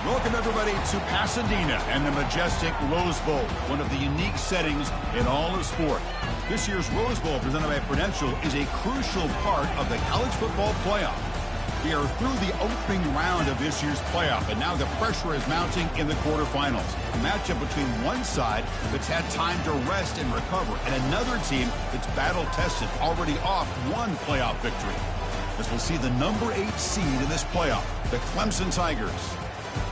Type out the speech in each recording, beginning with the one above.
Welcome, everybody, to Pasadena and the majestic Rose Bowl, one of the unique settings in all of sport. This year's Rose Bowl, presented by Prudential, is a crucial part of the college football playoff. We are through the opening round of this year's playoff, and now the pressure is mounting in the quarterfinals. A matchup between one side that's had time to rest and recover, and another team that's battle-tested, already off one playoff victory. As we'll see the number 8 seed in this playoff, the Clemson Tigers,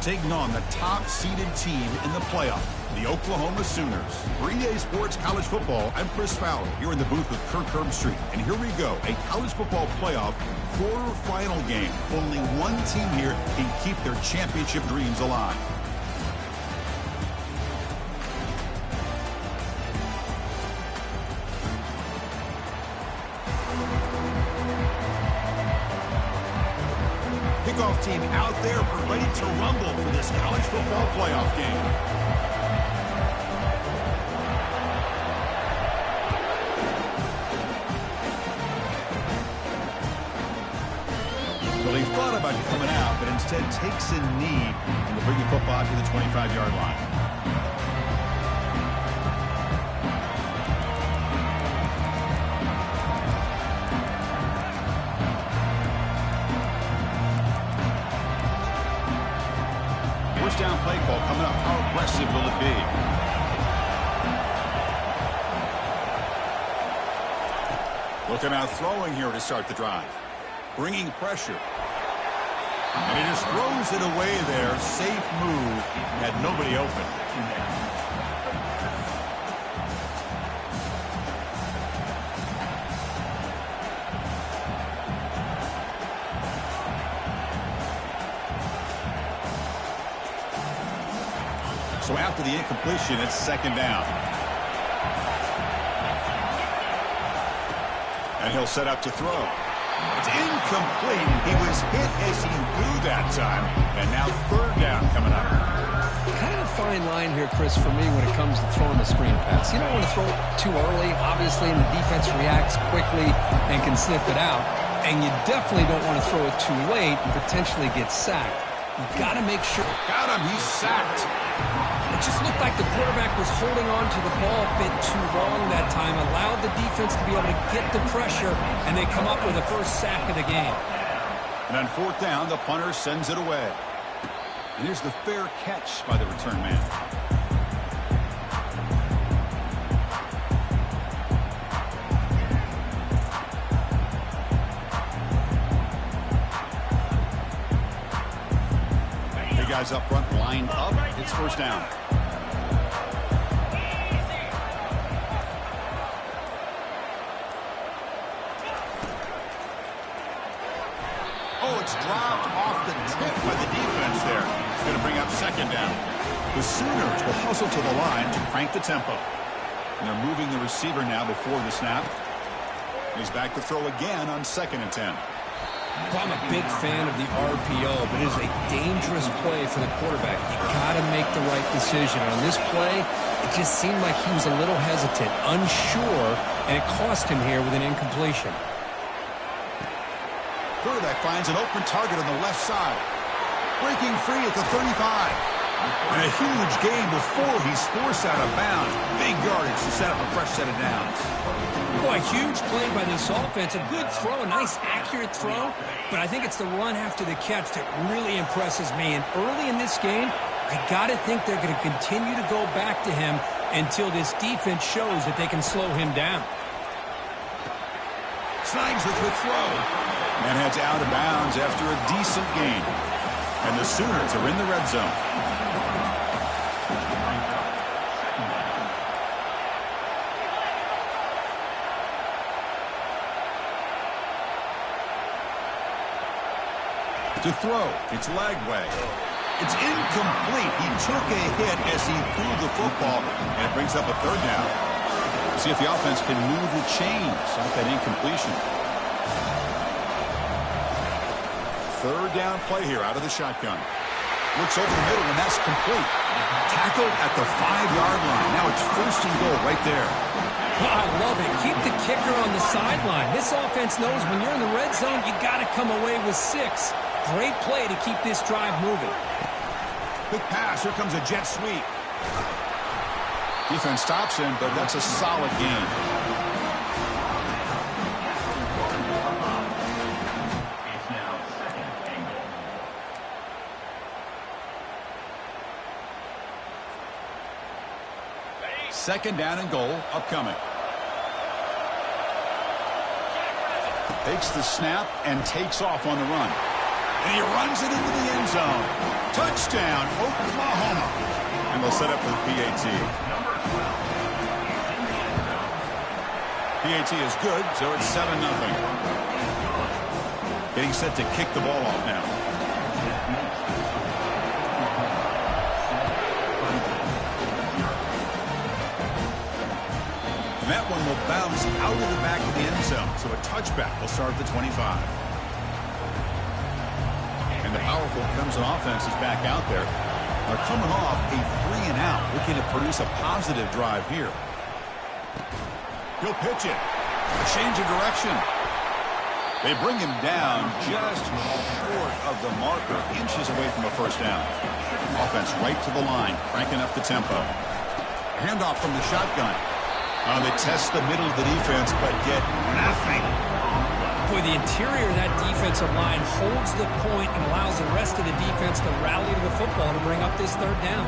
taking on the top-seeded team in the playoff, the Oklahoma Sooners. For EA Sports College Football, I'm Chris Fowler, here in the booth with Kirk Herbstreit. And here we go, a college football playoff quarterfinal game. Only one team here can keep their championship dreams alive. Kickoff team out there, ready to rumble for this college football playoff game. Well, he thought about coming out, but instead takes a knee and will bring the football to the 25-yard line. Down play call coming up. How aggressive will it be? Looking out throwing here to start the drive. Bringing pressure. And he just throws it away there. Safe move. Had nobody open. So after the incompletion, it's second down. And he'll set up to throw. It's incomplete. He was hit as he threw that time. And now third down coming up. Kind of a fine line here, Chris, for me when it comes to throwing the screen pass. You don't want to throw it too early, obviously, and the defense reacts quickly and can sniff it out. And you definitely don't want to throw it too late and potentially get sacked. You've got to make sure. Got him. He's sacked. It just looked like the quarterback was holding on to the ball a bit too long that time, allowed the defense to be able to get the pressure, and they come up with the first sack of the game. And on fourth down, the punter sends it away. And here's the fair catch by the return man. Guys up front lined up. It's first down. Oh, it's dropped off the tip by the defense there. It's going to bring up second down. The Sooners will hustle to the line to crank the tempo. And they're moving the receiver now before the snap. He's back to throw again on 2nd and 10. I'm a big fan of the RPO, but it is a dangerous play for the quarterback. You got to make the right decision. On this play, it just seemed like he was a little hesitant, unsure, and it cost him here with an incompletion. Quarterback finds an open target on the left side. Breaking free at the 35. And a huge gain before he's forced out of bounds. Big yardage to set up a fresh set of downs. Boy, huge play by this offense. A good throw, a nice accurate throw. But I think it's the run after the catch that really impresses me. And early in this game, I got to think they're going to continue to go back to him until this defense shows that they can slow him down. Snags with the throw. And heads out of bounds after a decent gain. And the Sooners are in the red zone. To throw, it's Lagway. It's incomplete. He took a hit as he threw the football, and it brings up a third down. See if the offense can move the chains off that incompletion. Third down play here out of the shotgun. Looks over the middle, and that's complete. Tackled at the 5-yard line. Now it's first and goal right there. Oh, I love it. Keep the kicker on the sideline. This offense knows when you're in the red zone, you got to come away with 6. Great play to keep this drive moving. Quick pass. Here comes a jet sweep. Defense stops him, but that's a solid gain. Second down and goal upcoming. Takes the snap and takes off on the run. And he runs it into the end zone. Touchdown, Oklahoma. And they'll set up for the PAT. PAT is good, so it's 7-0. Getting set to kick the ball off now. And that one will bounce out of the back of the end zone, so a touchback will start at the 25. And the powerful Clemson offense is back out there. They're coming off a 3-and-out, looking to produce a positive drive here. He'll pitch it. A change of direction. They bring him down just short of the marker, inches away from a first down. Offense right to the line, cranking up the tempo. Handoff from the shotgun. They test the middle of the defense, but get nothing. Boy, the interior of that defensive line holds the point and allows the rest of the defense to rally to the football to bring up this third down.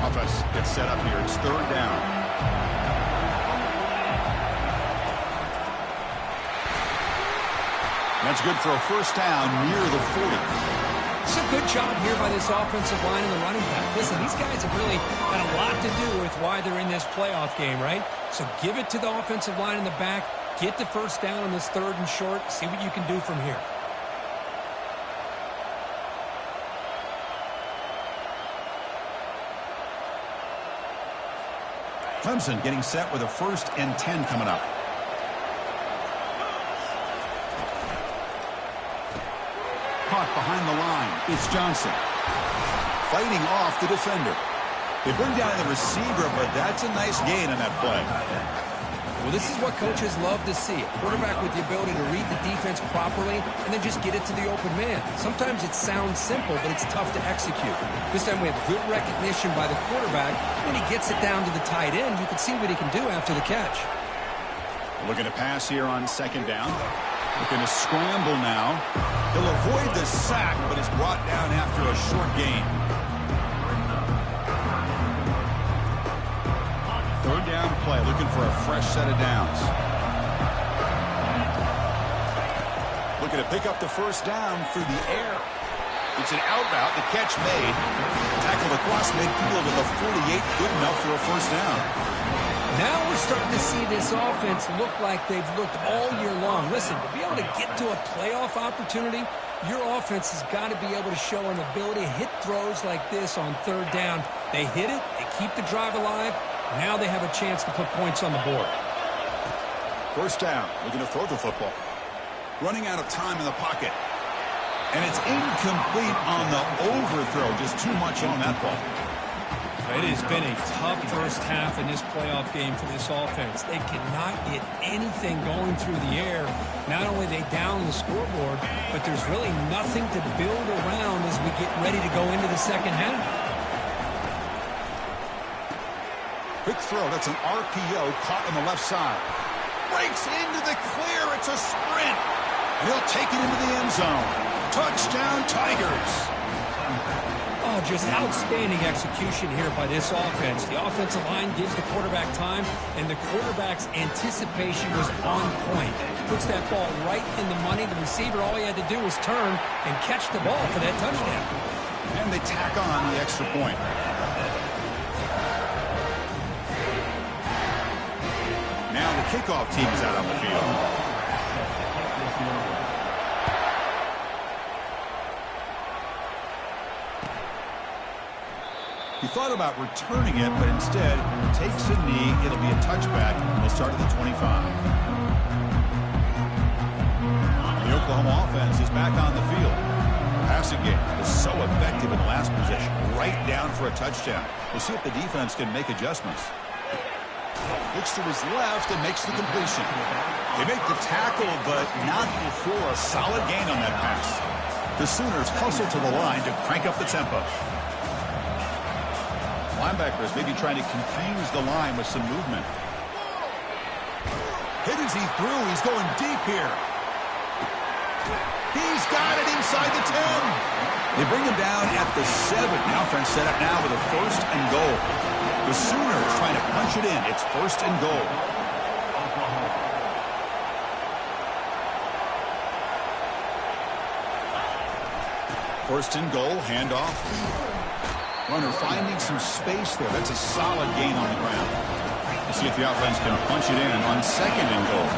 Offense gets set up here. It's third down. That's good for a first down near the 40. It's a good job here by this offensive line and the running back. Listen, these guys have really had a lot to do with why they're in this playoff game, right? So give it to the offensive line in the back. Get the first down on this third and short. See what you can do from here. Clemson getting set with a 1st and 10 coming up. Caught behind the line. It's Johnson. Fighting off the defender. They bring down the receiver, but that's a nice gain on that play. Well, this is what coaches love to see. A quarterback with the ability to read the defense properly and then just get it to the open man. Sometimes it sounds simple, but it's tough to execute. This time we have good recognition by the quarterback. When he gets it down to the tight end, you can see what he can do after the catch. Looking to pass here on second down. Looking to scramble now. He'll avoid the sack, but is brought down after a short gain. Third down play, looking for a fresh set of downs. Looking to pick up the first down through the air. It's an out route, the catch made. Tackled across midfield at the 48, good enough for a first down. Now we're starting to see this offense look like they've looked all year long. Listen, to be able to get to a playoff opportunity, your offense has got to be able to show an ability to hit throws like this on third down. They hit it, they keep the drive alive. Now they have a chance to put points on the board. First down, looking to throw the football. Running out of time in the pocket. And it's incomplete on the overthrow. Just too much on that ball. It has been a tough first half in this playoff game for this offense. They cannot get anything going through the air. Not only are they down the scoreboard, but there's really nothing to build around as we get ready to go into the second half. Quick throw. That's an RPO caught on the left side. Breaks into the clear. It's a sprint. And he'll take it into the end zone. Touchdown, Tigers. Oh, just outstanding execution here by this offense. The offensive line gives the quarterback time, and the quarterback's anticipation was on point. Puts that ball right in the money. The receiver, all he had to do was turn and catch the ball for that touchdown. And they tack on the extra point. Now the kickoff team is out on the field. He thought about returning it, but instead takes a knee. It'll be a touchback. We'll start at the 25. The Oklahoma offense is back on the field. Passing game is so effective in the last possession. Right down for a touchdown. We'll see if the defense can make adjustments. Looks to his left and makes the completion. They make the tackle, but not before a solid gain on that pass. The Sooners hustle to the line to crank up the tempo. Linebackers maybe trying to confuse the line with some movement. Hit as he threw. He's going deep here. He's got it inside the 10. They bring him down at the 7. Now offense set up now with a 1st and goal. The Sooners trying to punch it in. It's 1st and goal. First and goal, handoff. Runner finding some space there. That's a solid gain on the ground. We'll see if the offense can punch it in on 2nd and goal.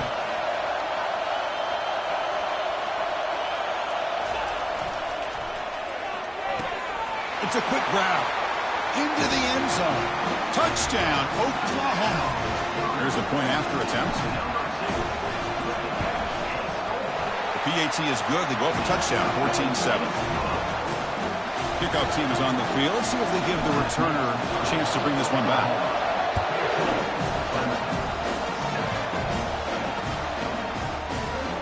It's a quick grab. Into the end zone. Touchdown, Oklahoma. There's a point after attempt. The PAT is good. They go up a touchdown, 14-7. Kickoff team is on the field. Let's see if they give the returner a chance to bring this one back.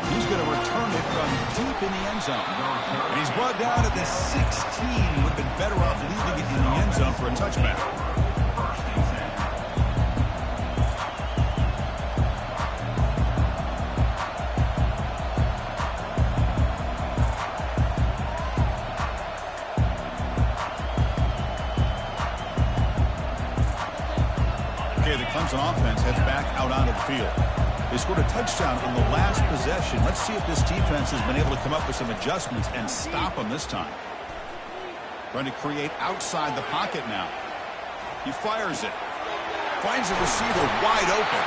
He's going to return it from deep in the end zone. And he's brought down at the 16. Would have been better off leaving it in the end zone for a touchback. The Clemson offense heads back out onto the field. They scored a touchdown on the last possession. Let's see if this defense has been able to come up with some adjustments and stop them this time. Trying to create outside the pocket now. He fires it. Finds a receiver wide open.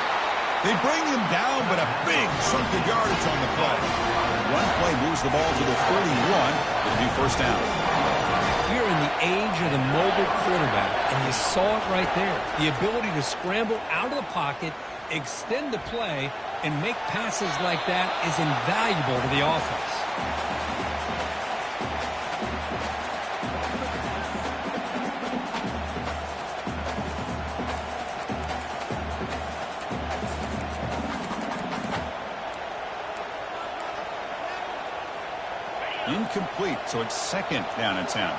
They bring him down, but a big chunk of yardage on the play. One play moves the ball to the 31. It'll be 1st down. We're in the age of the mobile quarterback, and you saw it right there. The ability to scramble out of the pocket, extend the play, and make passes like that is invaluable to the offense. Incomplete, so it's 2nd down and 10.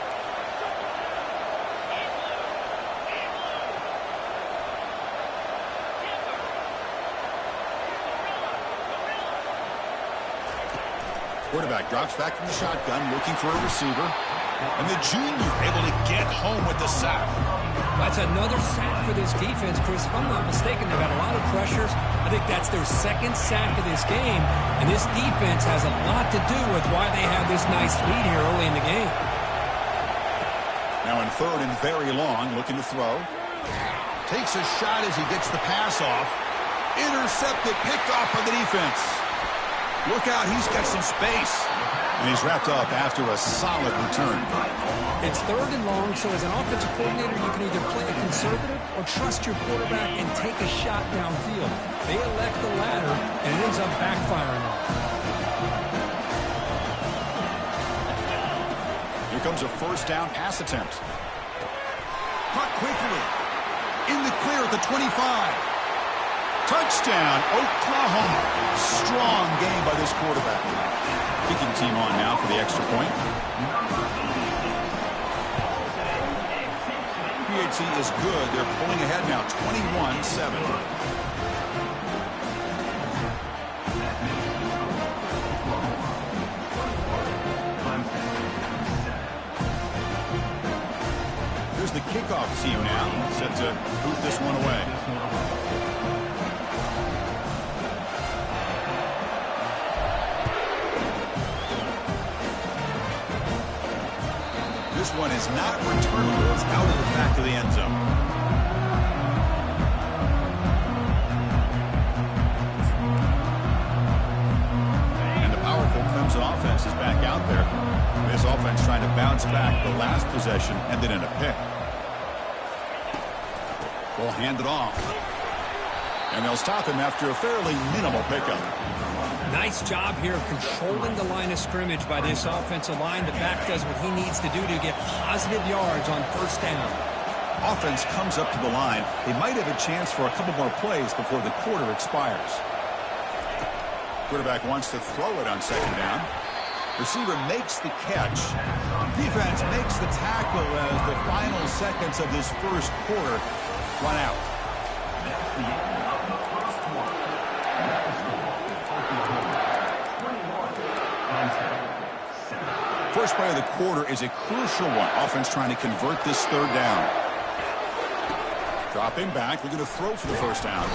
Quarterback drops back from the shotgun, looking for a receiver. And the junior able to get home with the sack. That's another sack for this defense, Chris. If I'm not mistaken, they've had a lot of pressures. I think that's their 2nd sack of this game. And this defense has a lot to do with why they have this nice lead here early in the game. Now in 3rd and very long, looking to throw. Takes a shot as he gets the pass off. Intercepted, picked off by the defense. Look out, he's got some space. And he's wrapped up after a solid return. It's 3rd and long, so as an offensive coordinator, you can either play it conservative or trust your quarterback and take a shot downfield. They elect the latter, and it ends up backfiring on them. Here comes a 1st down pass attempt. Caught quickly. In the clear at the 25. Touchdown, Oklahoma. Strong game by this quarterback. Kicking team on now for the extra point. PAT is good. They're pulling ahead now, 21-7. Here's the kickoff team now, set to boot this one away. This one is not returnable. It's out of the back of the end zone. And the powerful Clemson offense is back out there. This offense trying to bounce back. The last possession ended in a pick. Will hand it off. And they'll stop him after a fairly minimal pickup. Nice job here of controlling the line of scrimmage by this offensive line. The back does what he needs to do to get positive yards on 1st down. Offense comes up to the line. They might have a chance for a couple more plays before the quarter expires. Quarterback wants to throw it on second down. Receiver makes the catch. Defense makes the tackle as the final seconds of this first quarter run out. First play of the quarter is a crucial one. Offense trying to convert this third down. Dropping back. They're going to throw for the first down.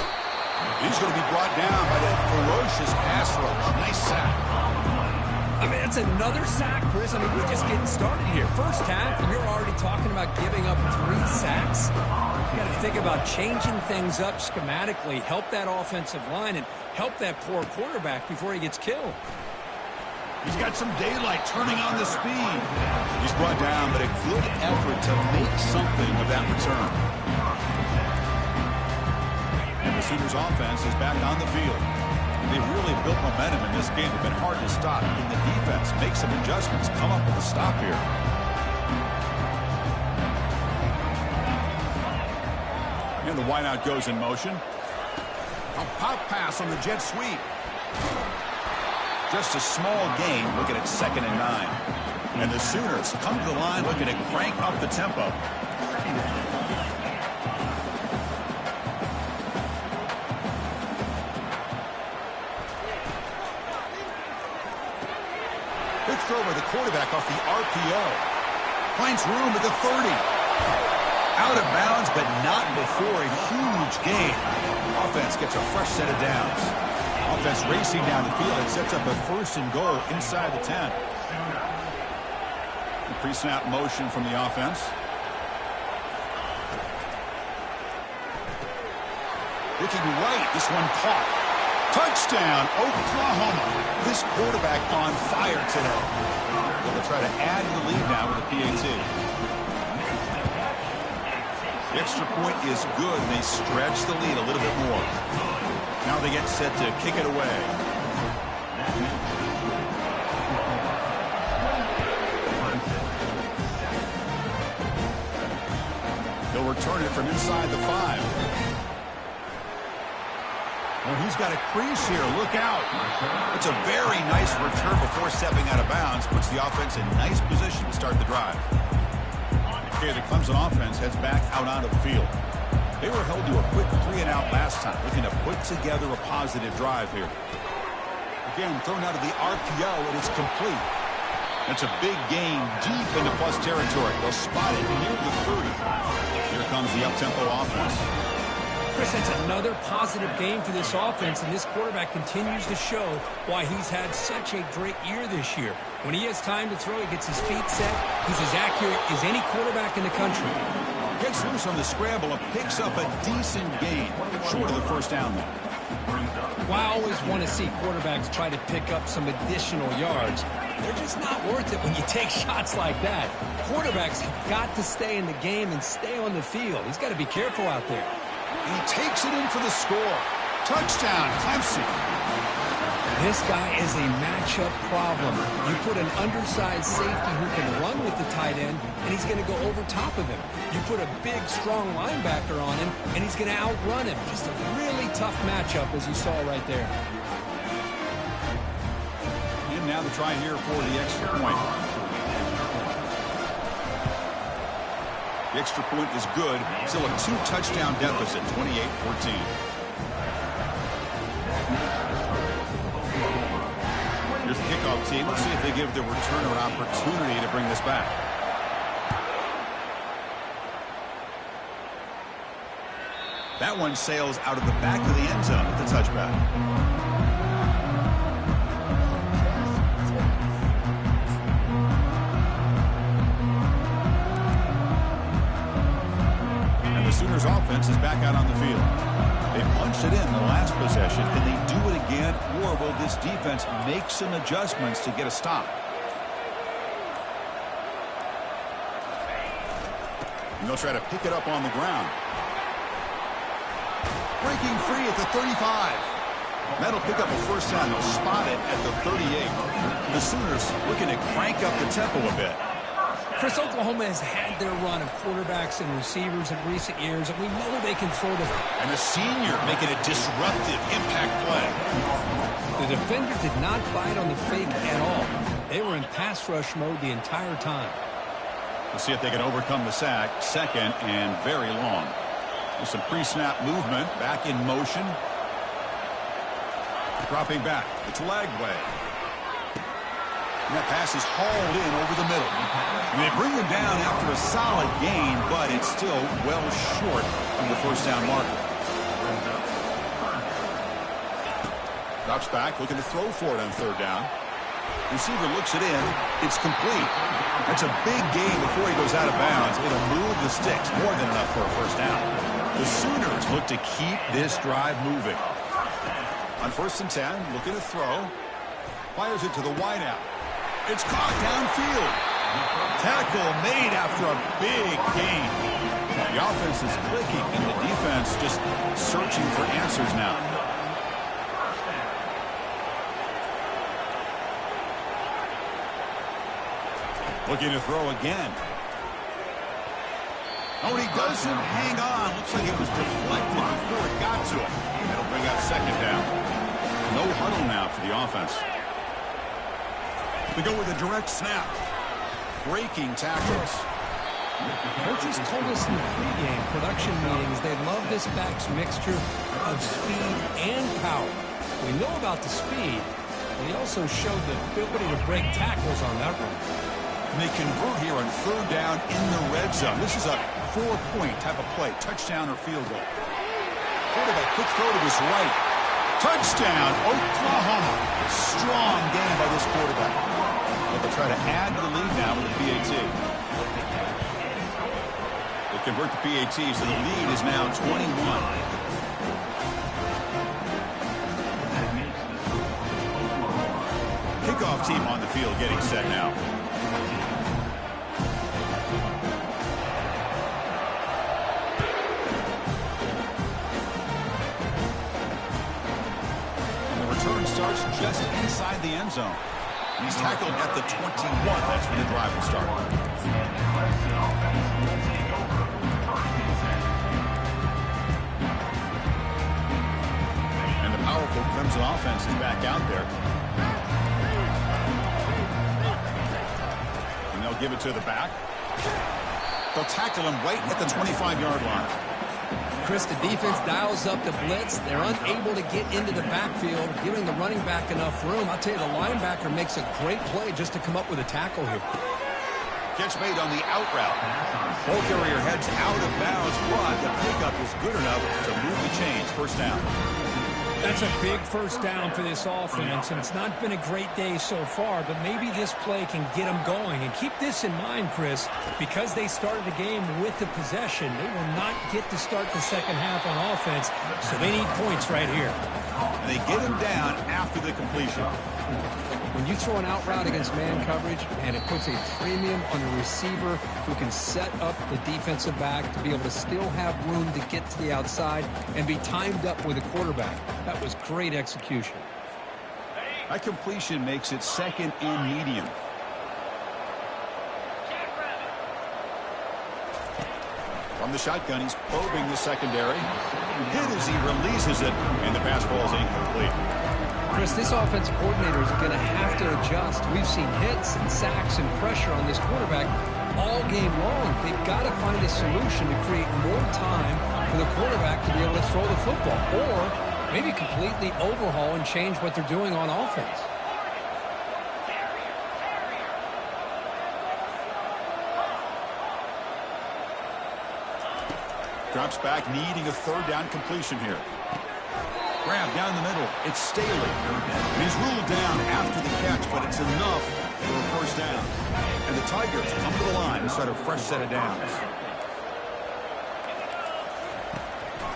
He's going to be brought down by that ferocious pass rush. Nice sack. I mean, it's another sack, Chris. I mean, we're just getting started here. First half, and you're already talking about giving up 3 sacks. You got to think about changing things up schematically, help that offensive line, and help that poor quarterback before he gets killed. He's got some daylight turning on the speed. He's brought down, but a good effort to make something of that return. And the Sooners offense is back on the field. They've really built momentum in this game. It's been hard to stop. Can the defense make some adjustments, come up with a stop here? And the wideout goes in motion. A pop pass on the jet sweep. Just a small gain, looking at 2nd and 9. And the Sooners come to the line looking to crank up the tempo. Big throw by the quarterback off the RPO. Finds room at the 30. Out of bounds, but not before a huge gain. Offense gets a fresh set of downs. Offense racing down the field and sets up a 1st and goal inside the 10. Pre-snap motion from the offense. Looking right, this one caught. Touchdown, Oklahoma. This quarterback on fire today. They'll try to add to the lead now with a PAT. The extra point is good, and they stretch the lead a little bit more. Now they get set to kick it away. They'll return it from inside the 5. Well, he's got a crease here. Look out. It's a very nice return before stepping out of bounds. Puts the offense in nice position to start the drive. Okay, the Clemson offense heads back out onto the field. They were held to a quick 3-and-out last time, looking to put together a positive drive here. Again, thrown out of the RPO, and it's complete. That's a big gain deep into plus territory. They'll spot it near the 30. Here comes the up-tempo offense. Chris, that's another positive game for this offense, and this quarterback continues to show why he's had such a great year this year. When he has time to throw, he gets his feet set. He's as accurate as any quarterback in the country. Gets loose on the scramble and picks up a decent gain. Short of the first down, though. Well, I always want to see quarterbacks try to pick up some additional yards. They're just not worth it when you take shots like that. Quarterbacks have got to stay in the game and stay on the field. He's got to be careful out there. He takes it in for the score. Touchdown, Clemson. This guy is a matchup problem. You put an undersized safety who can run with the tight end, and he's going to go over top of him. You put a big, strong linebacker on him, and he's going to outrun him. Just a really tough matchup, as you saw right there. And now the try here for the extra point. The extra point is good. Still a 2-touchdown deficit, 28-14. Here's the kickoff team. Let's see if they give the returner an opportunity to bring this back. That one sails out of the back of the end zone with the touchback. Sooners offense is back out on the field. They punched it in the last possession. Can they do it again, or will this defense make some adjustments to get a stop? And they'll try to pick it up on the ground. Breaking free at the 35. That'll pick up a first down. They'll spot it at the 38. The Sooners looking to crank up the tempo a bit. Chris, Oklahoma has had their run of quarterbacks and receivers in recent years, and we know they can throw the... And the senior making a disruptive impact play. The defender did not bite on the fake at all. They were in pass rush mode the entire time. We'll see if they can overcome the sack. Second and very long. With some pre-snap movement. Back in motion. Dropping back. It's leg way. And that pass is hauled in over the middle. And they bring him down after a solid gain, but it's still well short of the first down marker. Drops back, looking to throw for it on third down. Receiver looks it in. It's complete. That's a big gain before he goes out of bounds. It'll move the sticks. More than enough for a first down. The Sooners look to keep this drive moving. On 1st and 10, looking to throw. Fires it to the wideout. It's caught downfield. Tackle made after a big gain. The offense is clicking, and the defense just searching for answers now. Looking to throw again. Oh, and he doesn't hang on. Looks like it was deflected before it got to him. That'll bring out second down. No huddle now for the offense. We go with a direct snap. Breaking tackles. Coaches told us in the pregame production meetings they love this back's mixture of speed and power. We know about the speed, but he also showed the ability to break tackles on that run. And they convert here on third down in the red zone. This is a 4-point type of play. Touchdown or field goal. Quarterback, quick throw to his right. Touchdown, Oklahoma. Strong game by this quarterback. But they'll try to add to the lead now with the PAT. They convert the PAT, so the lead is now 21. Kickoff team on the field getting set now. And the return starts just inside the end zone. He's tackled at the 21. That's when the drive will start. And the powerful Clemson offense is back out there. And they'll give it to the back. They'll tackle him right at the 25-yard line. Chris, the defense dials up the blitz. They're unable to get into the backfield, giving the running back enough room. I'll tell you, the linebacker makes a great play just to come up with a tackle here. Catch made on the out route. Ball carrier heads out of bounds, but the pickup is good enough to move the chains. First down. That's a big first down for this offense, and it's not been a great day so far, but maybe this play can get them going. And keep this in mind, Chris, because they started the game with the possession, they will not get to start the second half on offense, so they need points right here. And they get him down after the completion. When you throw an out route against man coverage, and it puts a premium on the receiver who can set up the defensive back to be able to still have room to get to the outside and be timed up with a quarterback. That was great execution. That completion makes it second and medium. From the shotgun, he's probing the secondary. Hit as he releases it, and the pass ball is incomplete. Chris, this offensive coordinator is going to have to adjust. We've seen hits and sacks and pressure on this quarterback all game long. They've got to find a solution to create more time for the quarterback to be able to throw the football, or maybe completely overhaul and change what they're doing on offense. Drops back, needing a third down completion here. Grab down the middle. It's Staley. And he's ruled down after the catch, but it's enough for a first down. And the Tigers come to the line to start a fresh set of downs.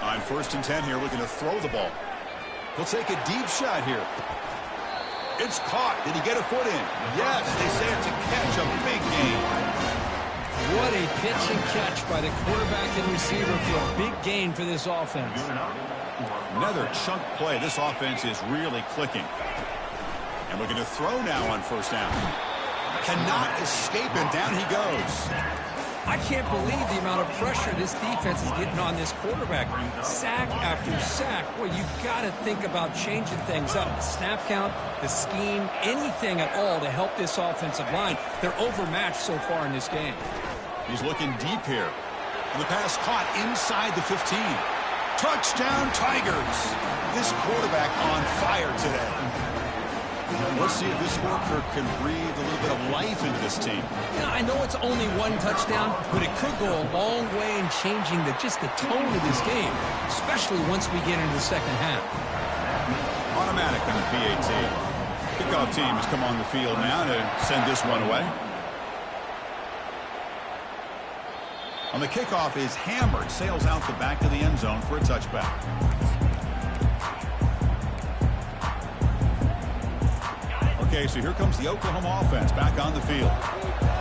On 1st and 10 here, looking to throw the ball. He'll take a deep shot here. It's caught. Did he get a foot in? Yes, they say it's a catch, a big gain. What a pitch and catch by the quarterback and receiver for a big gain for this offense. Another chunk play. This offense is really clicking. And looking to throw now on first down. cannot escape, and down he goes. I can't believe the amount of pressure this defense is getting on this quarterback. Sack after sack. Boy, you've got to think about changing things up. The snap count, the scheme, anything at all to help this offensive line. They're overmatched so far in this game. He's looking deep here. And the pass caught inside the 15. Touchdown, Tigers. This quarterback on fire today. Let's see if this scorecard can breathe a little bit of life into this team. Yeah, I know it's only one touchdown, but it could go a long way in changing just the tone of this game, especially once we get into the second half. Automatic on the PAT. Kickoff team has come on the field now to send this one away. On the kickoff is hammered, sails out the back of the end zone for a touchback. Okay, so here comes the Oklahoma offense back on the field.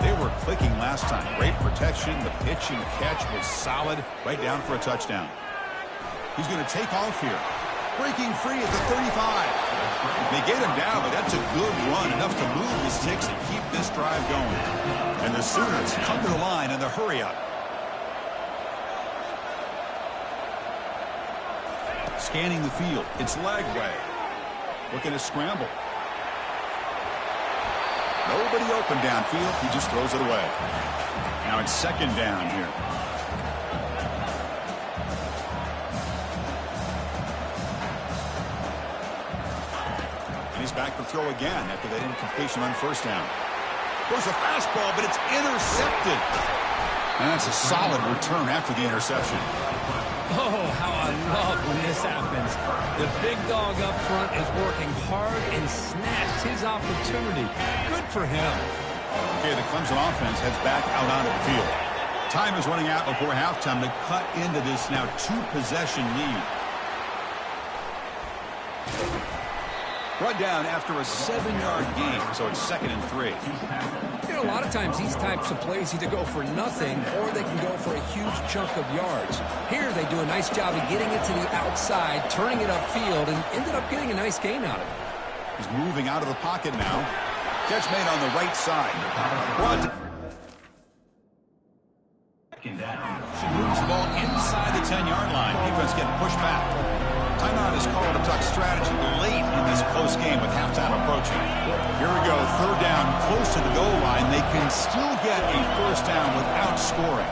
They were clicking last time. Great protection. The pitch and catch was solid. Right down for a touchdown. He's going to take off here. Breaking free at the 35. They get him down, but that's a good run. Enough to move the sticks and keep this drive going. And the Sooners come to the line in the hurry-up. Scanning the field. It's Lagway. Looking to scramble. Nobody open downfield. He just throws it away. Now it's second down here. And he's back to throw again after that incompletion on first down. Goes a fastball, but it's intercepted. And that's a solid return after the interception. Oh, how I love when this happens. The big dog up front is working hard and snatched his opportunity. Good for him. Okay, the Clemson offense heads back out onto the field. Time is running out before halftime to cut into this now two-possession lead. Run down after a 7-yard gain, so it's 2nd and 3. You know, a lot of times these types of plays either go for nothing or they can go for a huge chunk of yards. Here they do a nice job of getting it to the outside, turning it upfield, and ended up getting a nice gain out of it. He's moving out of the pocket now. Catch made on the right side. She moves the ball inside the 10-yard line. Defense getting pushed back. Timeout is called to talk strategy late in this close game with halftime approaching. Here we go, third down, close to the goal line. They can still get a first down without scoring.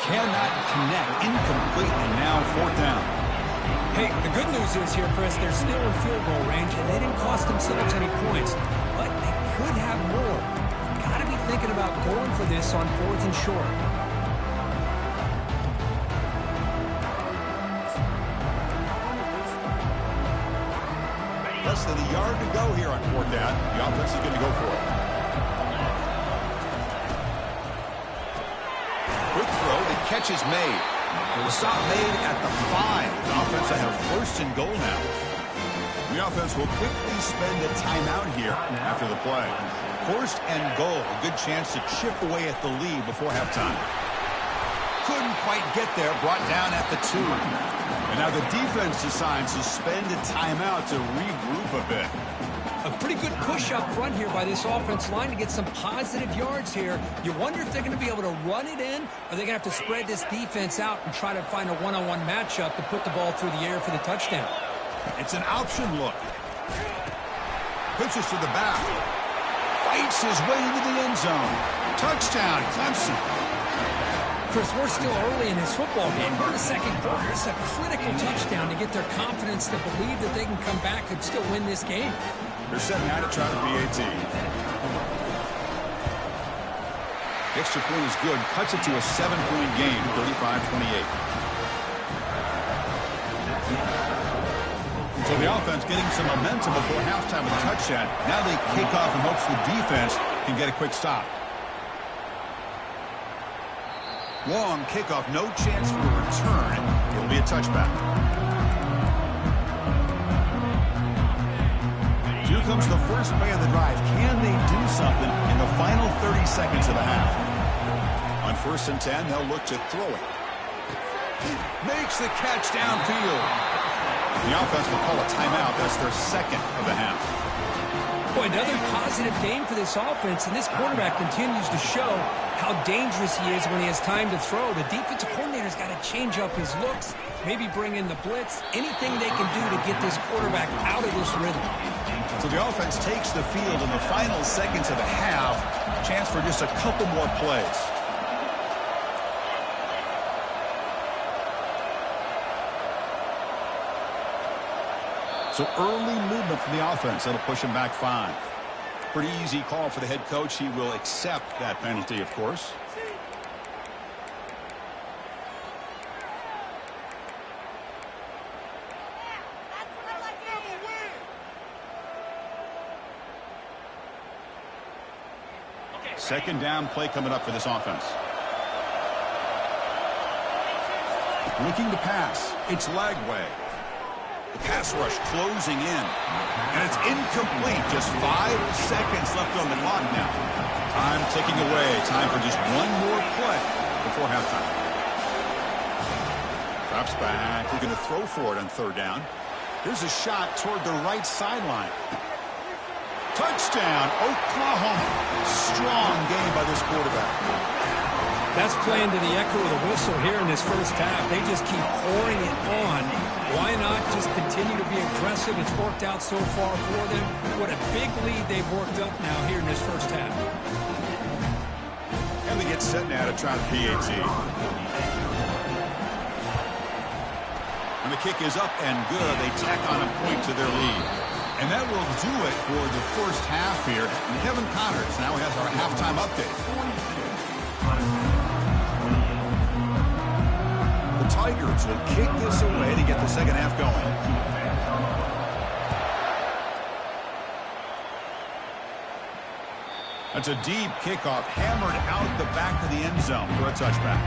Cannot connect, incomplete, and now fourth down. Hey, the good news is here, Chris, they're still in field goal range, and they didn't cost themselves any points. But they could have more. Got to be thinking about going for this on 4th and short. Less than a yard to go here on fourth down. The offense is going to go for it. Quick throw. The catch is made. The stop made at the 5. The offense will have first and goal now. The offense will quickly spend a timeout here after the play. First and goal. A good chance to chip away at the lead before halftime. Couldn't quite get there. Brought down at the 2. And now the defense decides to spend a timeout to regroup a bit. A pretty good push up front here by this offense line to get some positive yards here. You wonder if they're going to be able to run it in, or they're going to have to spread this defense out and try to find a one-on-one matchup to put the ball through the air for the touchdown. It's an option look. Pitches to the back. Fights his way into the end zone. Touchdown, Clemson. Chris, we're still early in this football game. We're in the second quarter. It's a critical touchdown to get their confidence to believe that they can come back and still win this game. They're setting out to try the PAT. Extra point is good. Cuts it to a 7-point game, 35-28. So the offense getting some momentum before halftime with a touchdown. Now they kick off in hopes the defense can get a quick stop. Long kickoff, no chance for a return. It'll be a touchback. Here comes the first play of the drive. Can they do something in the final 30 seconds of the half? On 1st and 10, they'll look to throw it. Makes the catch downfield. The offense will call a timeout. That's their second of the half. Boy, another positive game for this offense, and this quarterback continues to show how dangerous he is when he has time to throw. The defensive coordinator's got to change up his looks, maybe bring in the blitz, anything they can do to get this quarterback out of this rhythm. So the offense takes the field in the final seconds of the half. Chance for just a couple more plays. So early movement from the offense. That'll push him back 5. Pretty easy call for the head coach. He will accept that penalty, of course. Second down play coming up for this offense. Looking to pass. It's Lagway. The pass rush closing in. And it's incomplete. Just 5 seconds left on the clock now. Time ticking away. Time for just one more play before halftime. Drops back. Looking to throw for it on third down. Here's a shot toward the right sideline. Touchdown, Oklahoma. Strong game by this quarterback. That's playing to the echo of the whistle here in this first half. They just keep pouring it on. Why not just continue to be aggressive? It's worked out so far for them. What a big lead they've worked up now here in this first half. And they get set now to try the PAT. And the kick is up and good. They tack on a point to their lead. And that will do it for the first half here. And Kevin Connors now has our halftime update. The Tigers will kick this away to get the second half going. That's a deep kickoff, hammered out the back of the end zone for a touchback.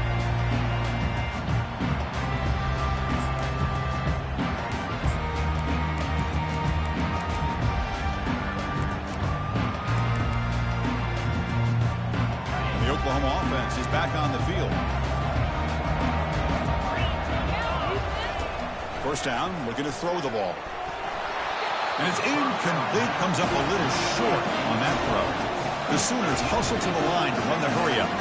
The Oklahoma offense is back on the field. First down, looking to throw the ball. And it's incomplete, comes up a little short on that throw. The Sooners hustle to the line to run the hurry-up.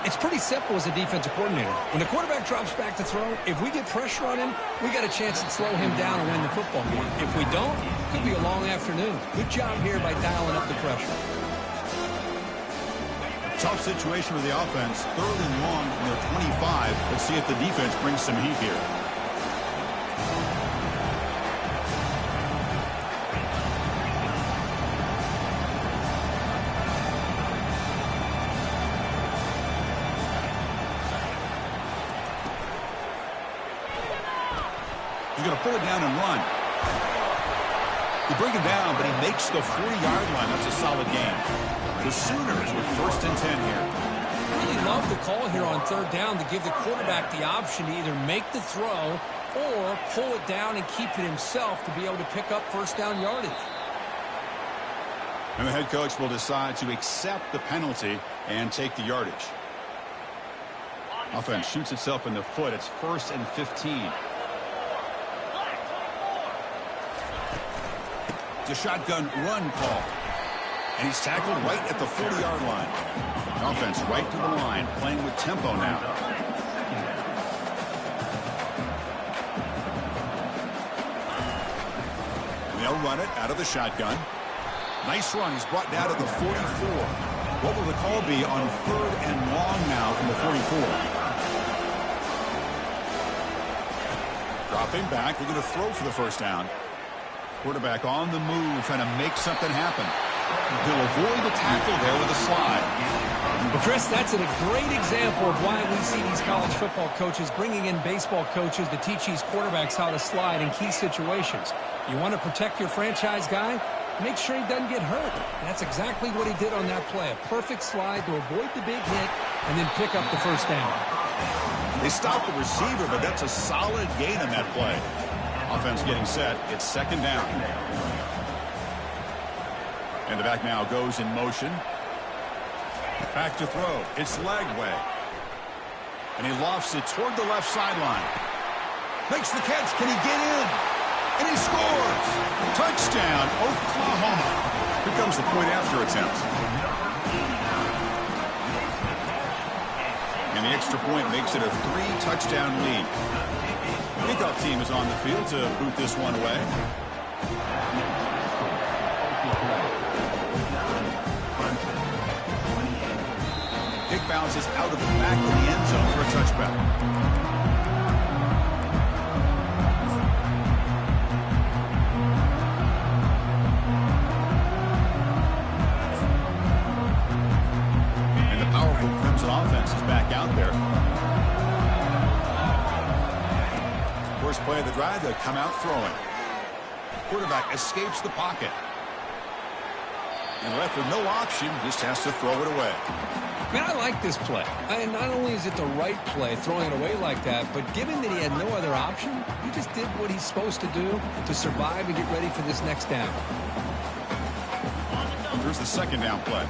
It's pretty simple as a defensive coordinator. When the quarterback drops back to throw, if we get pressure on him, we got a chance to slow him down and win the football game. If we don't, it could be a long afternoon. Good job here by dialing up the pressure. Tough situation with the offense. Third and long from their 25. Let's see if the defense brings some heat here. He's going to pull it down and run. They bring him down, but he makes the 40-yard line. That's a solid game. The Sooners with first and 10 here. Really love the call here on third down to give the quarterback the option to either make the throw or pull it down and keep it himself to be able to pick up first down yardage. And the head coach will decide to accept the penalty and take the yardage. Offense shoots itself in the foot. It's first and 15. It's a shotgun run call. And he's tackled right at the 40-yard line. Offense right to the line, playing with tempo now. And they'll run it out of the shotgun. Nice run. He's brought down to the 44. What will the call be on third and long now from the 44? Dropping back. They're going to throw for the first down. Quarterback on the move, trying to make something happen. He'll avoid the tackle there with a slide. Well, Chris, that's a great example of why we see these college football coaches bringing in baseball coaches to teach these quarterbacks how to slide in key situations. You want to protect your franchise guy? Make sure he doesn't get hurt. That's exactly what he did on that play. A perfect slide to avoid the big hit and then pick up the first down. They stopped the receiver, but that's a solid gain on that play. Offense getting set. It's second down. And the back now goes in motion. Back to throw. It's Lagway. And he lofts it toward the left sideline. Makes the catch. Can he get in? And he scores. Touchdown, Oklahoma. Here comes the point after attempt. And the extra point makes it a 3-touchdown lead. Kickoff team is on the field to boot this one away. Kick bounces out of the back of the end zone for a touchback. Clemson offense is back out there. First play of the drive, they come out throwing. Quarterback escapes the pocket. And left with no option, just has to throw it away. Man, I like this play. And not only is it the right play, throwing it away like that, but given that he had no other option, he just did what he's supposed to do to survive and get ready for this next down. Here's the second down play.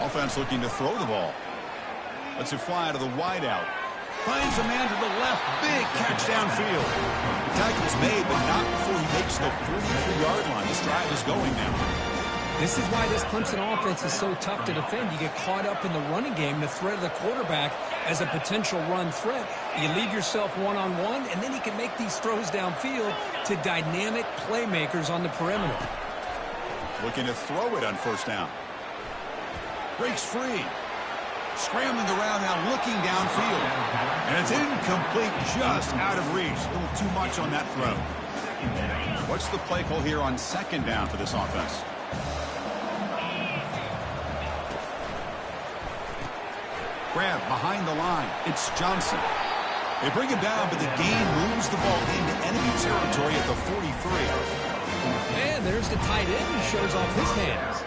Offense looking to throw the ball. Lets it fly to the wideout. Finds a man to the left. Big catch downfield. The tackle's made, but not before he makes the 43-yard line. This drive is going now. This is why this Clemson offense is so tough to defend. You get caught up in the running game, the threat of the quarterback as a potential run threat. You leave yourself one-on-one, and then you can make these throws downfield to dynamic playmakers on the perimeter. Looking to throw it on first down. Breaks free. Scrambling around now, looking downfield. And it's incomplete, just out of reach. A little too much on that throw. What's the play call here on second down for this offense? Grab behind the line. It's Johnson. They bring him down, but the gain moves the ball into enemy territory at the 43. And there's the tight end who shows off his hands.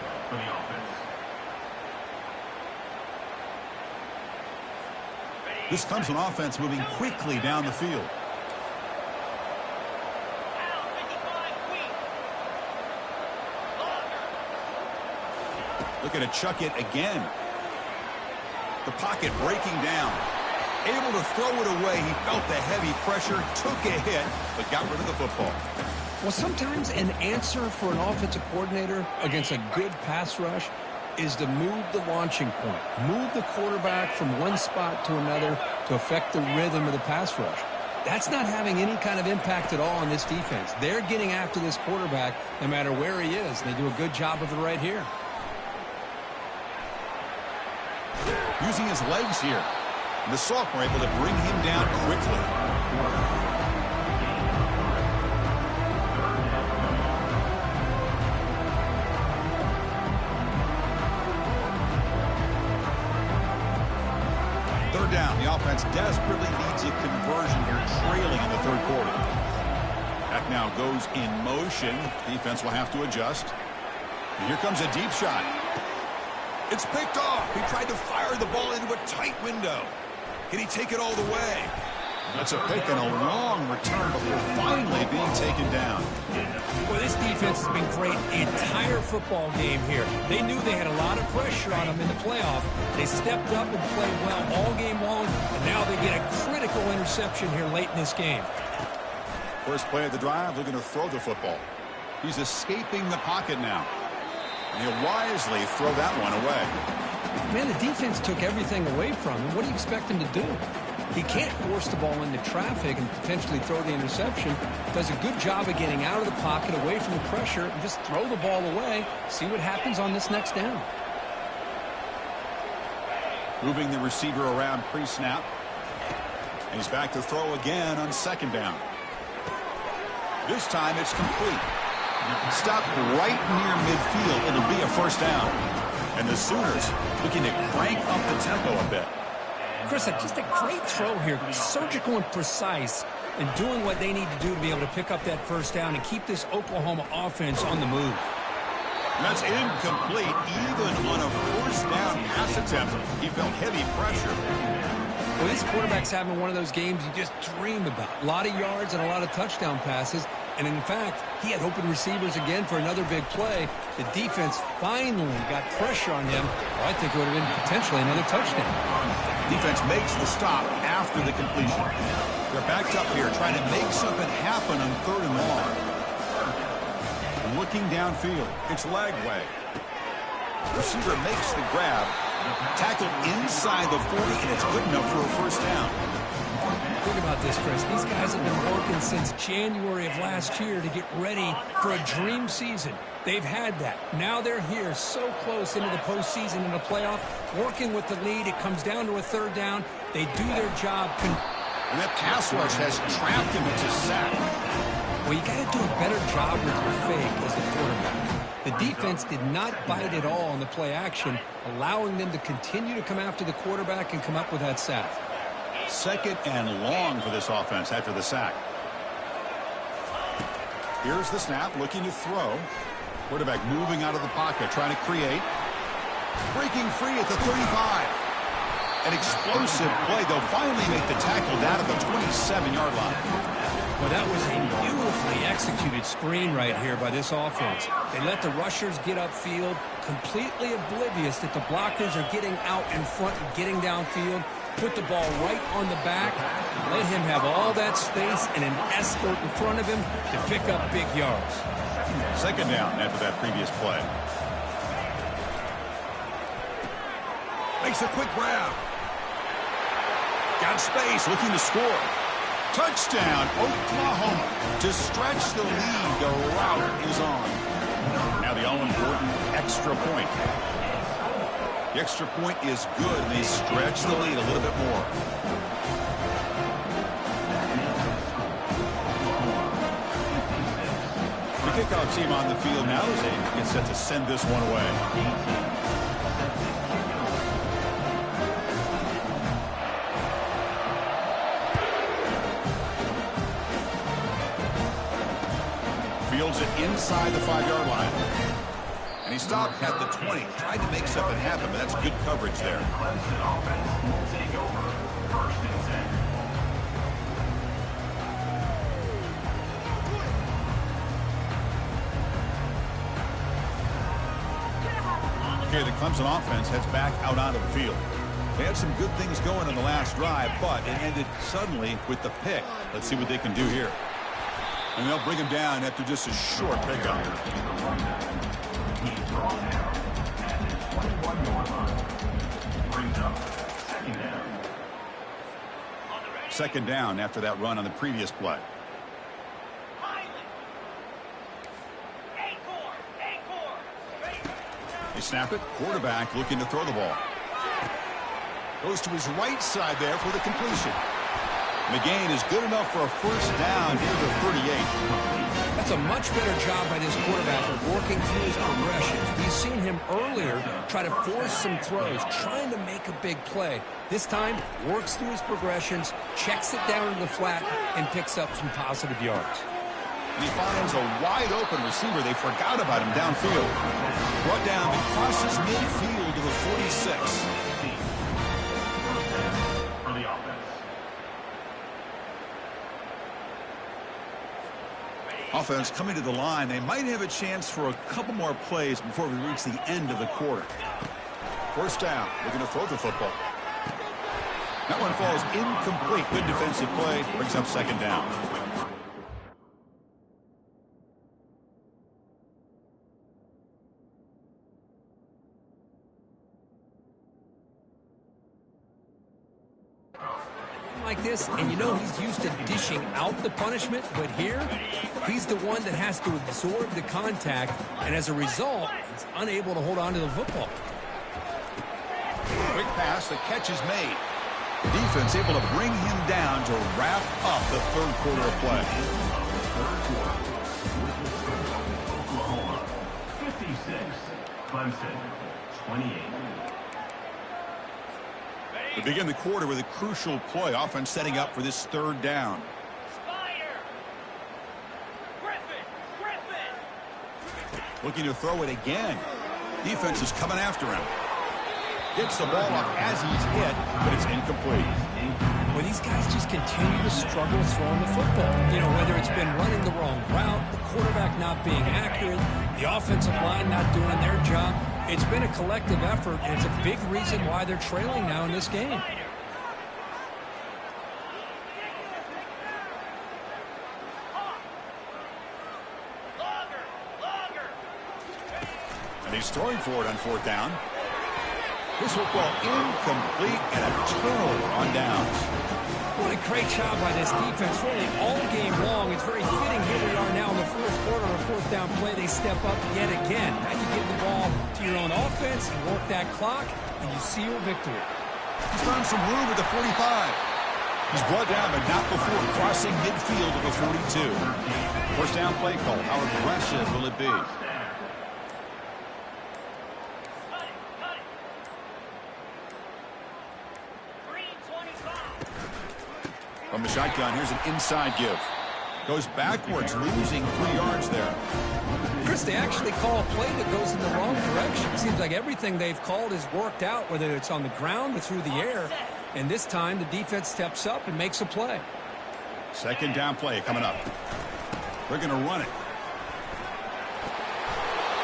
This Clemson offense moving quickly down the field. Looking to chuck it again. The pocket breaking down. Able to throw it away. He felt the heavy pressure, took a hit, but got rid of the football. Well, sometimes an answer for an offensive coordinator against a good pass rush is to move the launching point, move the quarterback from one spot to another to affect the rhythm of the pass rush. That's not having any kind of impact at all on this defense. They're getting after this quarterback no matter where he is, and they do a good job of it right here. Using his legs here. And the sophomore able to bring him down quickly. Down. The offense desperately needs a conversion here, trailing in the third quarter. That now goes in motion. Defense will have to adjust. And here comes a deep shot. It's picked off. He tried to fire the ball into a tight window. Can he take it all the way? That's a pick and a long return before finally being taken down. Well, this defense has been great the entire football game here. They knew they had a lot of pressure on them in the playoff. They stepped up and played well all game long, and now they get a critical interception here late in this game. First play of the drive, looking to throw the football. He's escaping the pocket now. And he'll wisely throw that one away. Man, the defense took everything away from him. What do you expect him to do? He can't force the ball into traffic and potentially throw the interception. Does a good job of getting out of the pocket, away from the pressure, and just throw the ball away. See what happens on this next down. Moving the receiver around pre-snap. And he's back to throw again on second down. This time it's complete. Stopped right near midfield. It'll be a first down. And the Sooners looking to crank up the tempo a bit. Chris, just a great throw here. Surgical and precise and doing what they need to do to be able to pick up that first down and keep this Oklahoma offense on the move. That's incomplete. Even on a first down pass attempt, he felt heavy pressure. Well, this quarterback's having one of those games you just dream about. A lot of yards and a lot of touchdown passes. And in fact, he had open receivers again for another big play. The defense finally got pressure on him. Well, I think it would have been potentially another touchdown. Defense makes the stop after the completion. They're backed up here trying to make something happen on 3rd and long. Looking downfield. It's leg way. Receiver makes the grab. Tackled inside the 40, and it's good enough for a first down. Think about this, Chris. These guys have been working since January of last year to get ready for a dream season. They've had that. Now they're here so close into the postseason and the playoff, working with the lead. It comes down to a 3rd down. They do their job. And that pass rush has trapped him into sack. Well, you got to do a better job with your fake as the quarterback. The defense did not bite at all on the play action, allowing them to continue to come after the quarterback and come up with that sack. 2nd and long for this offense after the sack. Here's the snap, looking to throw. Quarterback moving out of the pocket, trying to create. Breaking free at the 35. An explosive play. They'll finally make the tackle down at the 27-yard line. Well, that was a beautifully executed screen right here by this offense. They let the rushers get upfield, completely oblivious that the blockers are getting out in front and getting downfield. Put the ball right on the back, let him have all that space and an escort in front of him to pick up big yards. 2nd down after that previous play. Makes a quick grab. Got space, looking to score. Touchdown, Oklahoma. To stretch the lead, the route is on. Now the all-important extra point. The extra point is good, and they stretch the lead a little bit more. The kickoff team on the field now as they get set to send this one away. Fields it inside the 5-yard line. And he stopped at the 20. Tried to make something happen, but that's good coverage there. Clemson offense will take over 1st and 10. Okay, the Clemson offense heads back out onto the field. They had some good things going in the last drive, but it ended suddenly with the pick. Let's see what they can do here. And they'll bring him down after just a short pickup. Second down after that run on the previous play. They snap it. Quarterback looking to throw the ball. Goes to his right side there for the completion. The gain is good enough for a first down near the 38. That's a much better job by this quarterback of working through his progressions. We've seen him earlier try to force some throws, trying to make a big play. This time, works through his progressions, checks it down to the flat, and picks up some positive yards. And he finds a wide-open receiver. They forgot about him downfield. Brought down and crosses midfield to the 46. Offense coming to the line. They might have a chance for a couple more plays before we reach the end of the quarter. First down. Looking to throw the football. That one falls incomplete. Good defensive play. Brings up second down. Like this, and you know he's used to dishing out the punishment, but here he's the one that has to absorb the contact, and as a result he's unable to hold on to the football. Quick pass, the catch is made. The defense able to bring him down to wrap up the third quarter of play. Oklahoma 56, Clemson 28. We begin the quarter with a crucial play. Offense setting up for this third down. Looking to throw it again. Defense is coming after him. Gets the ball off as he's hit, but it's incomplete. Well, these guys just continue to struggle throwing the football. You know, whether it's been running the wrong route, the quarterback not being accurate, the offensive line not doing their job. It's been a collective effort, and it's a big reason why they're trailing now in this game. And he's throwing for it on fourth down. This football incomplete and a turnover on downs. What a great job by this defense really all game long. It's very fitting here we are now in the fourth quarter or fourth down play. They step up yet again. Now you give the ball to your own offense, you work that clock, and you see your victory. He's found some room at the 45. He's brought down, but not before crossing midfield of the 42. First down play call. How aggressive will it be? From the shotgun, here's an inside give. Goes backwards, losing 3 yards there. Chris, they actually call a play that goes in the wrong direction. Seems like everything they've called has worked out, whether it's on the ground or through the air. And this time, the defense steps up and makes a play. Second down play coming up. They're going to run it.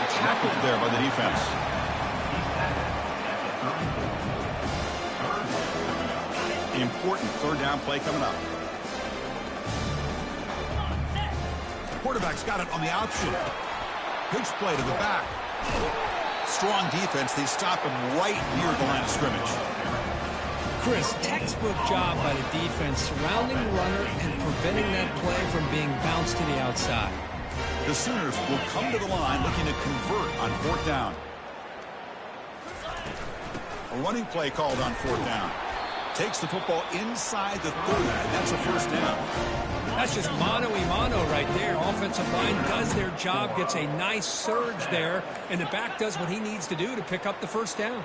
Tackled there by the defense. Important third down play coming up. Quarterback's got it on the option. Pitch play to the back. Strong defense. They stop him right near the line of scrimmage. Chris, textbook job by the defense surrounding the runner and preventing that play from being bounced to the outside. The Sooners will come to the line looking to convert on fourth down. A running play called on fourth down. Takes the football inside the 30, and that's a first down. That's just mano-a-mano right there. Offensive line does their job, gets a nice surge there, and the back does what he needs to do to pick up the first down.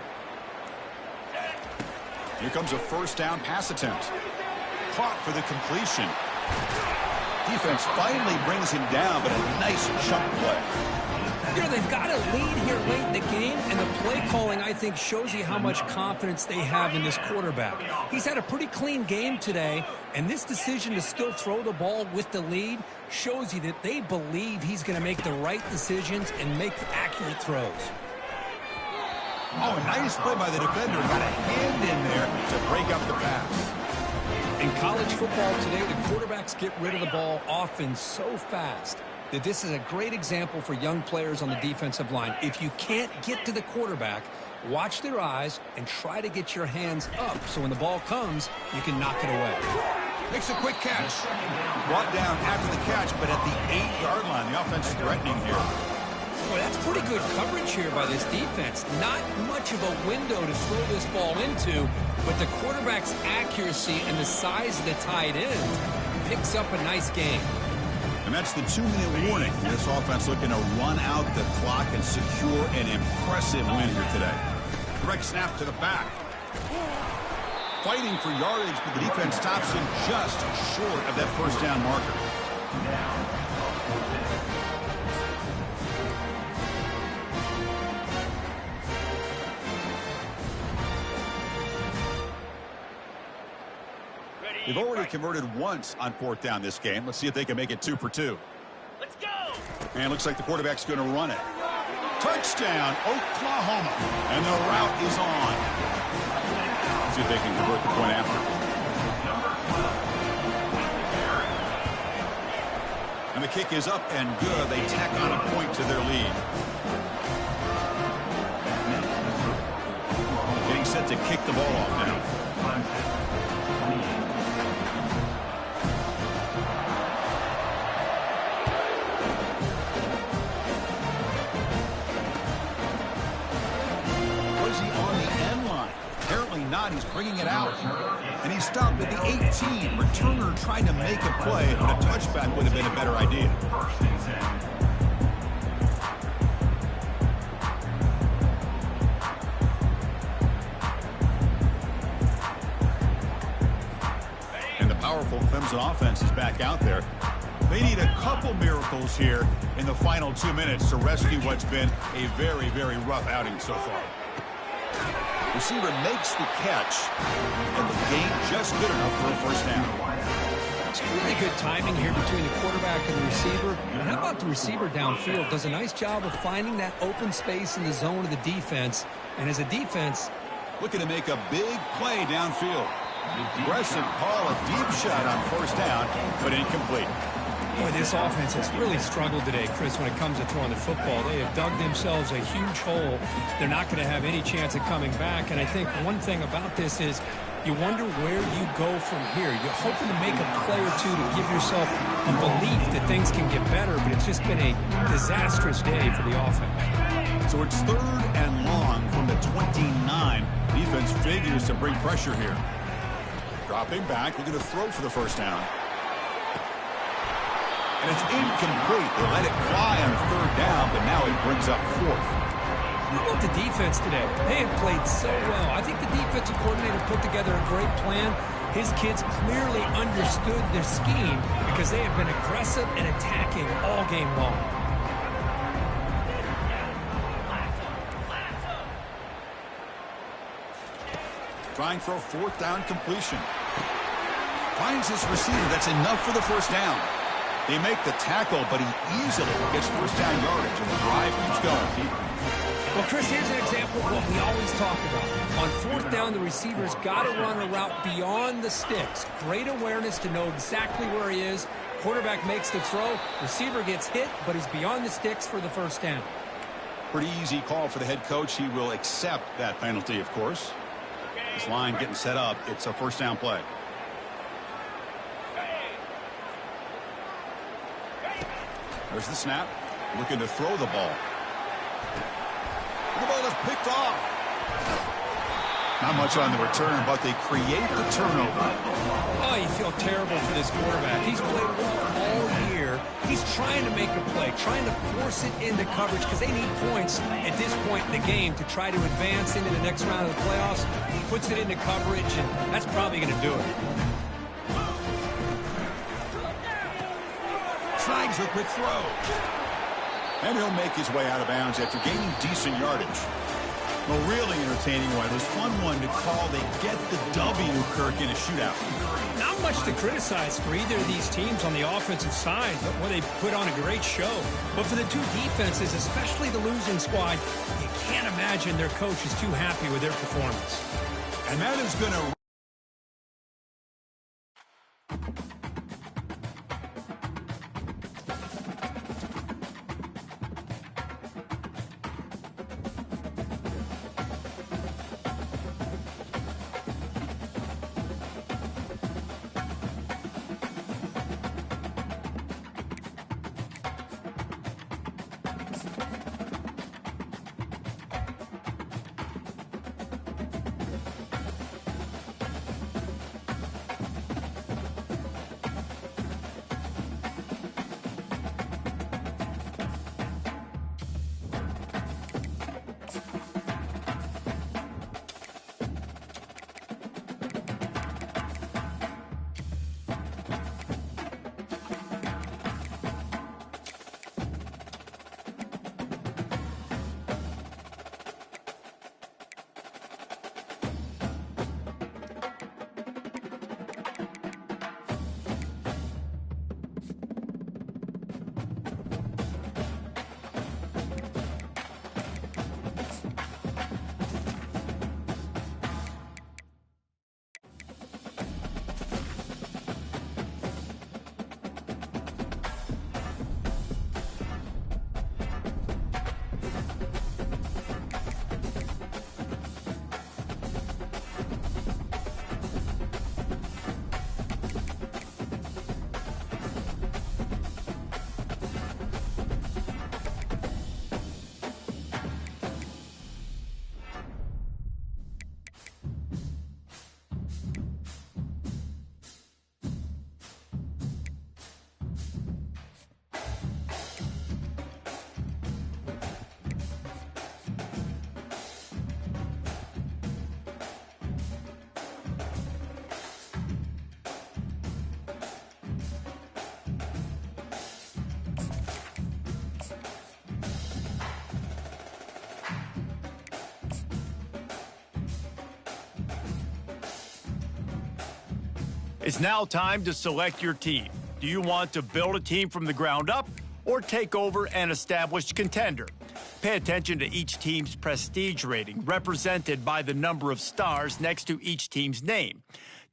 Here comes a first down pass attempt. Caught for the completion. Defense finally brings him down, but a nice chunk play. You know, they've got a lead here late in the game, and the play calling, I think, shows you how much confidence they have in this quarterback. He's had a pretty clean game today, and this decision to still throw the ball with the lead shows you that they believe he's going to make the right decisions and make accurate throws. Oh, a nice play by the defender. Got a hand in there to break up the pass. In college football today, the quarterbacks get rid of the ball often so fast that this is a great example for young players on the defensive line. If you can't get to the quarterback, watch their eyes and try to get your hands up so when the ball comes, you can knock it away. Makes a quick catch. Brought down after the catch, but at the 8-yard line. The offense threatening here. Boy, that's pretty good coverage here by this defense. Not much of a window to throw this ball into, but the quarterback's accuracy and the size of the tight end picks up a nice game. And that's the 2-minute warning. This offense looking to run out the clock and secure an impressive win here today. Direct snap to the back. Fighting for yardage, but the defense stops him just short of that first down marker. They've already converted once on fourth down this game. Let's see if they can make it 2 for 2. Let's go. And it looks like the quarterback's going to run it. Touchdown, Oklahoma. And the route is on. See if they can convert the point after. And the kick is up and good. They tack on a point to their lead. Getting set to kick the ball off now. He's bringing it out, and he's stopped at the 18. Returner trying to make a play, but a touchback would have been a better idea. And the powerful Clemson offense is back out there. They need a couple miracles here in the final 2 minutes to rescue what's been a very, very rough outing so far. Receiver makes the catch, and the game just good enough for a first down. It's really good timing here between the quarterback and the receiver. And how about the receiver downfield? Does a nice job of finding that open space in the zone of the defense. And as a defense, looking to make a big play downfield. Aggressive call, a deep shot on first down, but incomplete. Boy, this offense has really struggled today, Chris, when it comes to throwing the football. They have dug themselves a huge hole. They're not going to have any chance of coming back. And I think one thing about this is you wonder where you go from here. You're hoping to make a play or two to give yourself a belief that things can get better, but it's just been a disastrous day for the offense. So it's 3rd and long from the 29. Defense figures to bring pressure here. Dropping back, looking to throw for the first down. And it's incomplete. They let it fly on 3rd down, but now it brings up 4th. How about the defense today? They have played so well. I think the defensive coordinator put together a great plan. His kids clearly understood their scheme because they have been aggressive and attacking all game long. Trying for a 4th down completion. Finds his receiver. That's enough for the first down. They make the tackle, but he easily gets first down yardage, and the drive keeps going. Well, Chris, here's an example of what we always talk about. On 4th down, the receiver's got to run a route beyond the sticks. Great awareness to know exactly where he is. Quarterback makes the throw. Receiver gets hit, but he's beyond the sticks for the first down. Pretty easy call for the head coach. He will accept that penalty, of course. This line getting set up. It's a first down play. There's the snap. Looking to throw the ball. The ball is picked off. Not much on the return, but they create the turnover. Oh, you feel terrible for this quarterback. He's played well all year. He's trying to make a play, trying to force it into coverage because they need points at this point in the game to try to advance into the next round of the playoffs. He puts it into coverage, and that's probably going to do it. Tries a quick throw. And he'll make his way out of bounds after gaining decent yardage. A really entertaining one. It was fun one to call. They get the W, Kirk, in a shootout. Not much to criticize for either of these teams on the offensive side, but well, they put on a great show. But for the two defenses, especially the losing squad, you can't imagine their coach is too happy with their performance. And that is going to... It's now time to select your team. Do you want to build a team from the ground up or take over an established contender? Pay attention to each team's prestige rating, represented by the number of stars next to each team's name.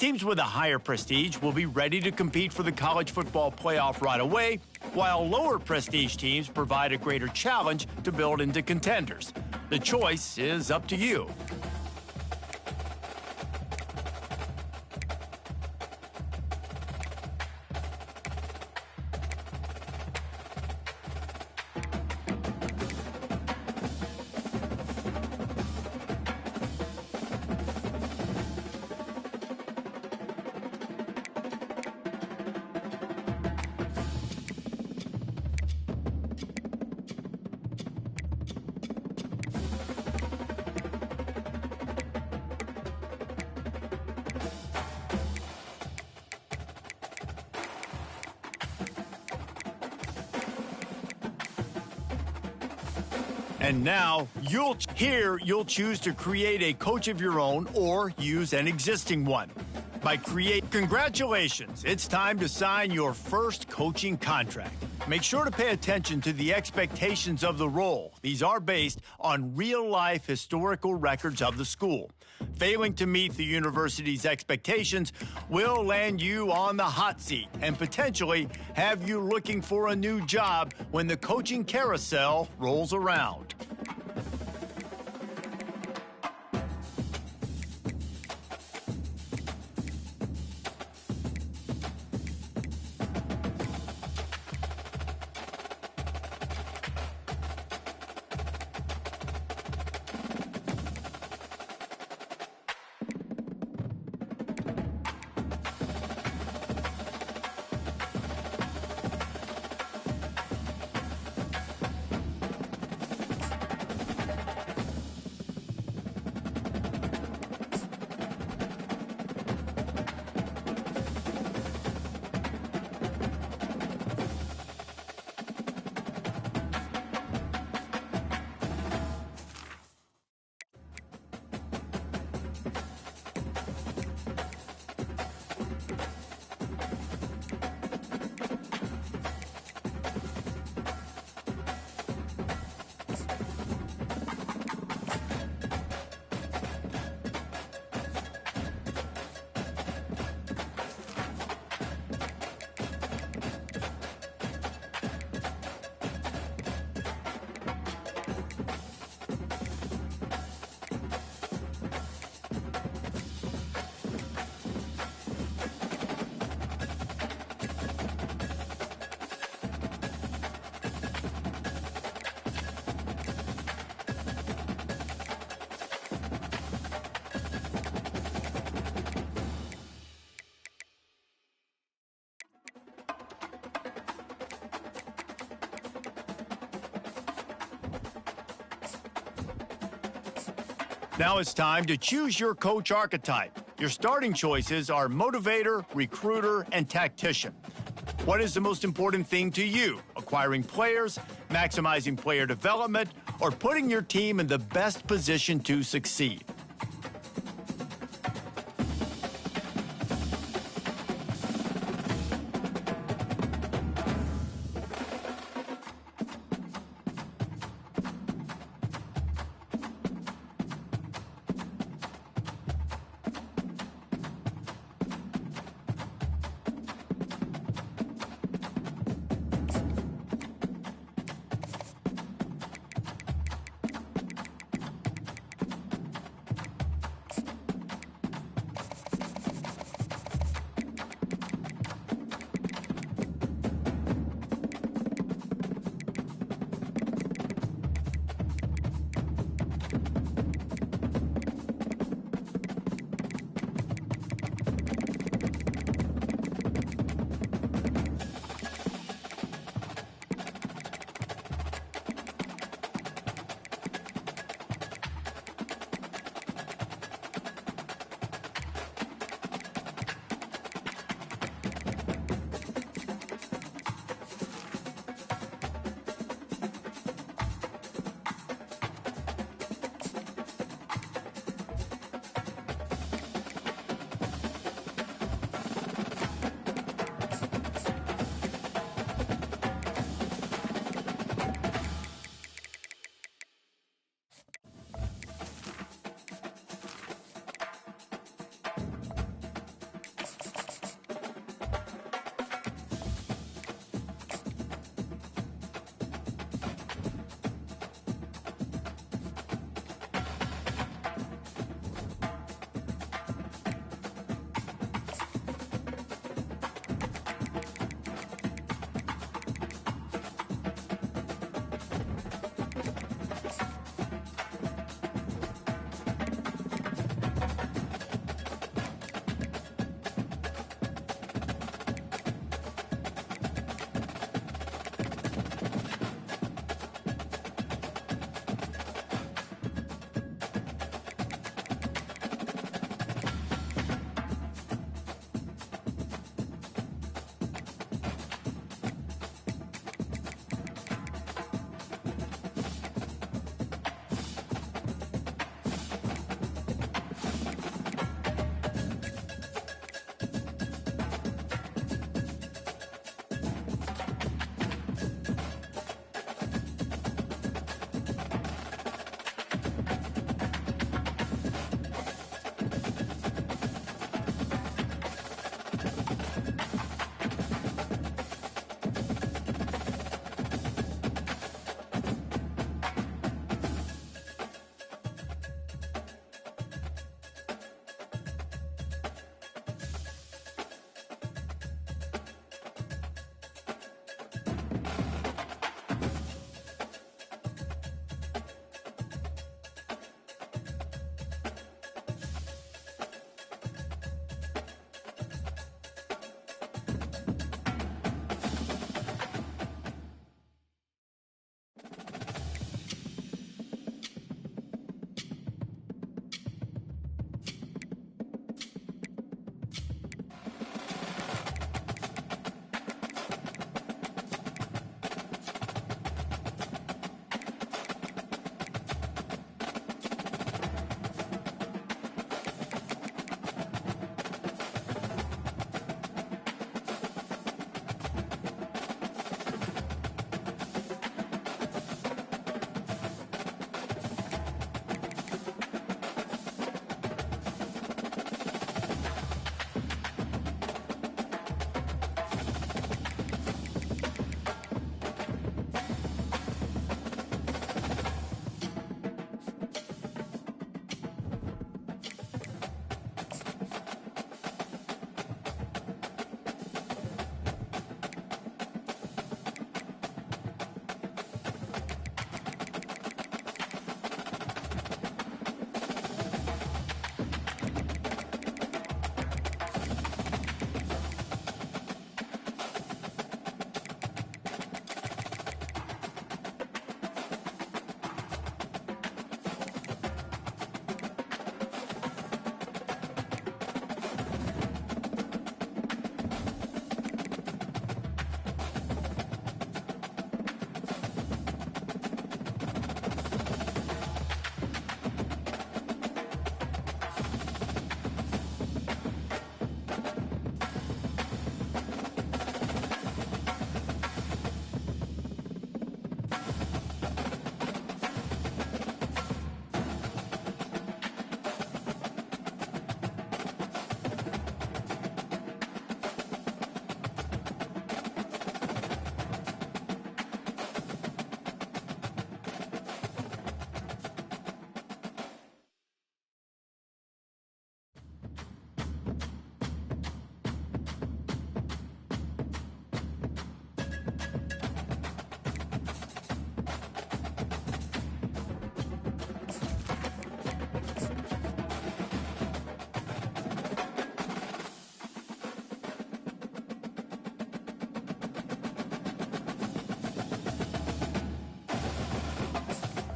Teams with a higher prestige will be ready to compete for the college football playoff right away, while lower prestige teams provide a greater challenge to build into contenders. The choice is up to you. And now, you'll choose to create a coach of your own or use an existing one. Congratulations, it's time to sign your first coaching contract. Make sure to pay attention to the expectations of the role. These are based on real-life historical records of the school. Failing to meet the university's expectations will land you on the hot seat and potentially have you looking for a new job when the coaching carousel rolls around. Now it's time to choose your coach archetype. Your starting choices are motivator, recruiter, and tactician. What is the most important thing to you? Acquiring players, maximizing player development, or putting your team in the best position to succeed?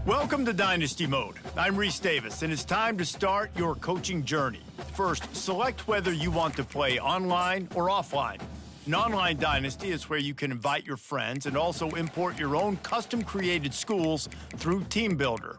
Welcome to Dynasty Mode. I'm Reese Davis, and it's time to start your coaching journey. First, select whether you want to play online or offline. An online dynasty is where you can invite your friends and also import your own custom-created schools through Team Builder.